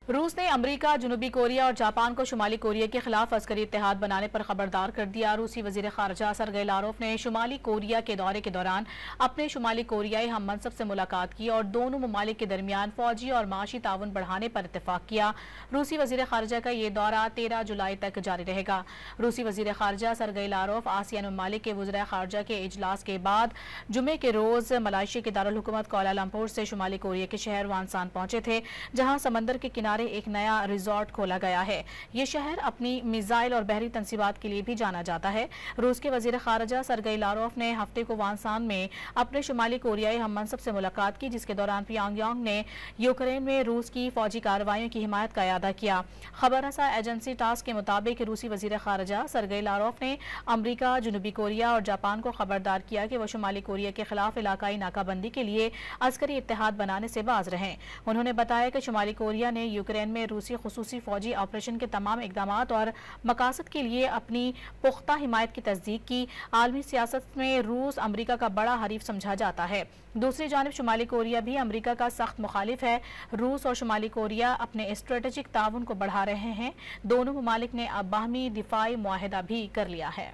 रूस ने अमरीका, जनूबी कोरिया और जापान को शुमाली कोरिया के खिलाफ अस्करी इत्तेहाद बनाने पर खबरदार कर दिया। रूसी वजीर खारजा सरगेई लारोफ ने शुमाली कोरिया के दौरे के दौरान अपने शुमाली कोरियाई हम मनसब से मुलाकात की और दोनों ममालिक के दरमियान फौजी और माशी ताउन बढ़ाने पर इत्तेफाक किया। रूसी वजीर खारजा का ये दौरा 13 जुलाई तक जारी रहेगा। रूसी वजीर खारजा सरगेई लारोफ आसियान ममालिक के वज़ीर खारजा के इजलास के बाद जुमे के रोज मलेशिया के दारुल हुकूमत कुआलालंपुर से शुमाली कोरिया के शहर वानसान पहुंचे थे, जहां समंदर के किनारे एक नया रिजॉर्ट खोला गया है। ये शहर अपनी मिसाइल और बहरी तंसीबात के लिए भी जाना जाता है। रूस के वजीर खारजा सरगेई लारोफ ने हफ्ते को वानसान में अपने शुमाली कोरियाई हम मनसब से मुलाकात की, जिसके दौरान प्योंगयांग ने यूक्रेन में रूस की फौजी कार्रवाइयों की हिमायत का इरादा किया। खबर रसा एजेंसी टास के मुताबिक रूसी वजीर खारजा सरगेई लारोफ ने अमरीका, जनूबी कोरिया और जापान को खबरदार किया कि वह शुमाली कोरिया के खिलाफ इलाकाई नाकाबंदी के लिए अस्करी इत्तेहाद बनाने से बाज रहें। उन्होंने बताया कि शुमाली कोरिया ने यूक्रेन में रूसी खुसूसी फौजी ऑपरेशन के तमाम इकदामात और मकासद के लिए अपनी पुख्ता हिमायत की तस्दीक की। आलमी सियासत में रूस अमरीका का बड़ा हरीफ समझा जाता है। दूसरी जानिब शुमाली कोरिया भी अमरीका का सख्त मुखालिफ है। रूस और शुमाली कोरिया अपने स्ट्रेटेजिक ताउन को बढ़ा रहे हैं। दोनों ममालिक ने अब बाहमी दिफाई मुआहिदा भी कर लिया है।